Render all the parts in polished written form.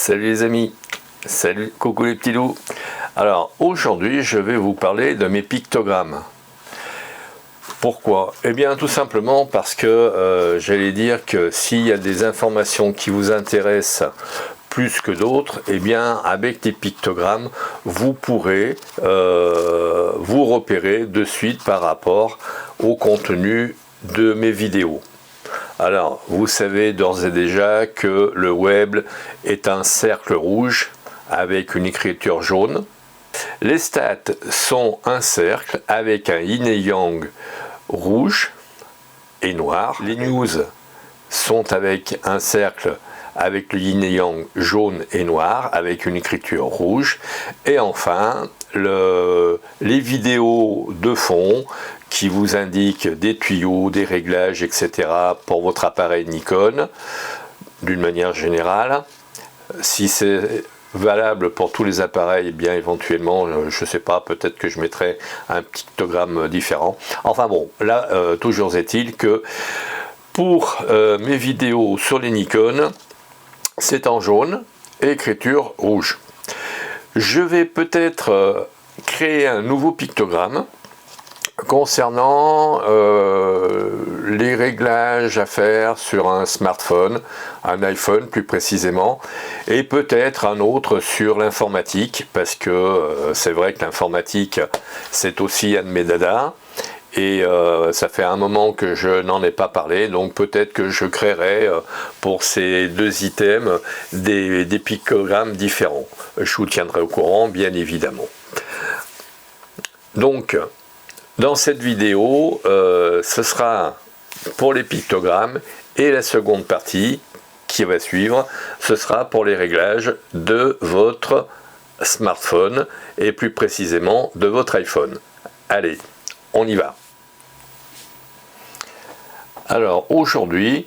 Salut les amis, salut, coucou les petits loups. Alors aujourd'hui je vais vous parler de mes pictogrammes. Pourquoi? Eh bien tout simplement parce que j'allais dire que s'il y a des informations qui vous intéressent plus que d'autres, eh bien avec des pictogrammes vous pourrez vous repérer de suite par rapport au contenu de mes vidéos. Alors, vous savez d'ores et déjà que le web est un cercle rouge avec une écriture jaune. Les stats sont un cercle avec un yin et yang rouge et noir. Les news sont avec un cercle avec le yin et yang jaune et noir avec une écriture rouge. Et enfin, les vidéos de fond qui vous indiquent des tuyaux, des réglages, etc. pour votre appareil Nikon, d'une manière générale. Si c'est valable pour tous les appareils, eh bien éventuellement, je ne sais pas, peut-être que je mettrai un pictogramme différent. Enfin bon, là, toujours est-il que pour mes vidéos sur les Nikon, c'est en jaune et écriture rouge. Je vais peut-être créer un nouveau pictogramme concernant les réglages à faire sur un smartphone, un iPhone plus précisément, et peut-être un autre sur l'informatique, parce que c'est vrai que l'informatique c'est aussi un de mes dadas, et ça fait un moment que je n'en ai pas parlé, donc peut-être que je créerai pour ces deux items des pictogrammes différents. Je vous tiendrai au courant, bien évidemment. Donc, dans cette vidéo, ce sera pour les pictogrammes, et la seconde partie qui va suivre, ce sera pour les réglages de votre smartphone, et plus précisément de votre iPhone. Allez, on y va. Alors aujourd'hui,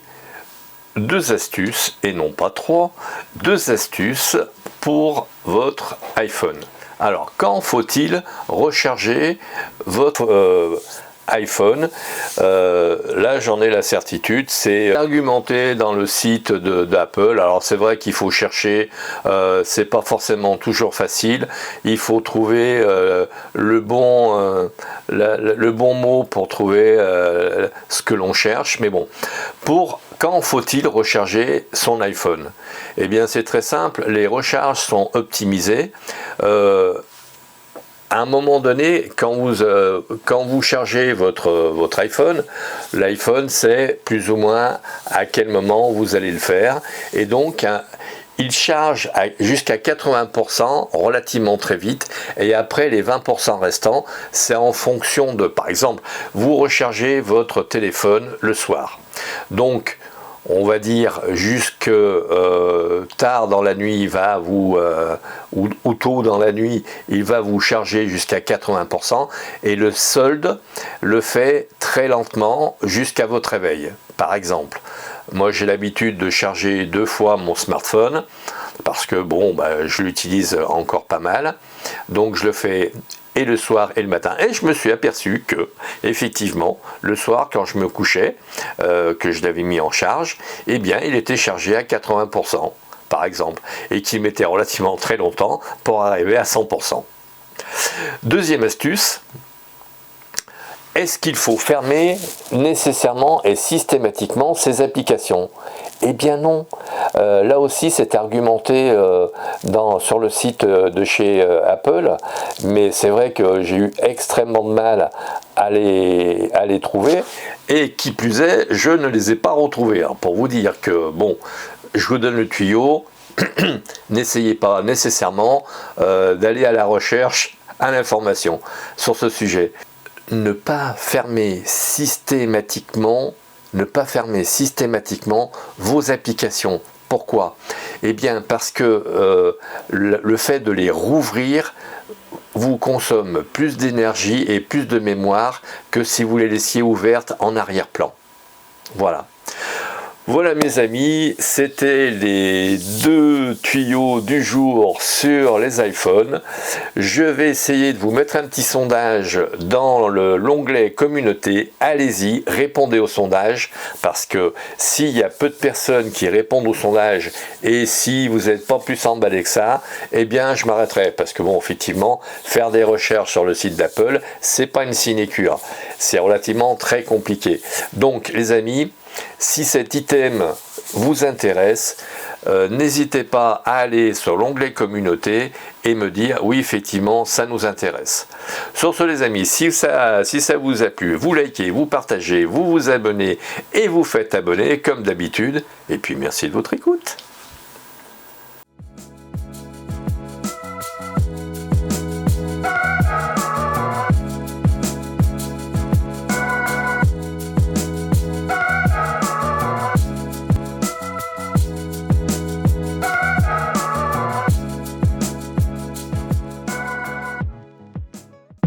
deux astuces, et non pas trois, deux astuces pour votre iPhone. Alors, quand faut-il recharger votre iPhone? Là, j'en ai la certitude, c'est argumenté dans le site d'Apple. Alors, c'est vrai qu'il faut chercher, c'est pas forcément toujours facile. Il faut trouver le bon mot pour trouver ce que l'on cherche. Mais bon, quand faut-il recharger son iPhone? Eh bien, c'est très simple, les recharges sont optimisées. À un moment donné, quand vous chargez votre iPhone, l'iPhone sait plus ou moins à quel moment vous allez le faire. Et donc, il charge jusqu'à 80% relativement très vite, et après les 20% restants, c'est en fonction de, par exemple, vous rechargez votre téléphone le soir. Donc, on va dire jusque tard dans la nuit, il va vous ou tôt dans la nuit, il va vous charger jusqu'à 80%, et le solde le fait très lentement jusqu'à votre réveil. Par exemple, moi j'ai l'habitude de charger 2 fois mon smartphone parce que bon, je l'utilise encore pas mal, donc je le fais et le soir et le matin, et je me suis aperçu que effectivement le soir, quand je me couchais, que je l'avais mis en charge, eh bien il était chargé à 80% par exemple, et qu'il mettait relativement très longtemps pour arriver à 100%. Deuxième astuce, est-ce qu'il faut fermer nécessairement et systématiquement ces applications? Eh bien non. Là aussi c'est argumenté sur le site de chez Apple, mais c'est vrai que j'ai eu extrêmement de mal à les trouver, et qui plus est, je ne les ai pas retrouvés. Alors, pour vous dire que, bon, je vous donne le tuyau, n'essayez pas nécessairement d'aller à la recherche, à l'information sur ce sujet. Ne pas fermer systématiquement vos applications. Pourquoi? Eh bien parce que le fait de les rouvrir vous consomme plus d'énergie et plus de mémoire que si vous les laissiez ouvertes en arrière-plan. Voilà. Voilà mes amis, c'était les 2 tuyaux du jour sur les iPhones. Je vais essayer de vous mettre un petit sondage dans l'onglet communauté. Allez-y, répondez au sondage, parce que s'il y a peu de personnes qui répondent au sondage et si vous n'êtes pas plus emballé que ça, eh bien je m'arrêterai, parce que bon, effectivement, faire des recherches sur le site d'Apple, c'est pas une sinécure, c'est relativement très compliqué. Donc les amis, si cet item vous intéresse, n'hésitez pas à aller sur l'onglet communauté et me dire oui, effectivement, ça nous intéresse. Sur ce les amis, si ça vous a plu, vous likez, vous partagez, vous vous abonnez et vous faites abonner comme d'habitude. Et puis merci de votre écoute.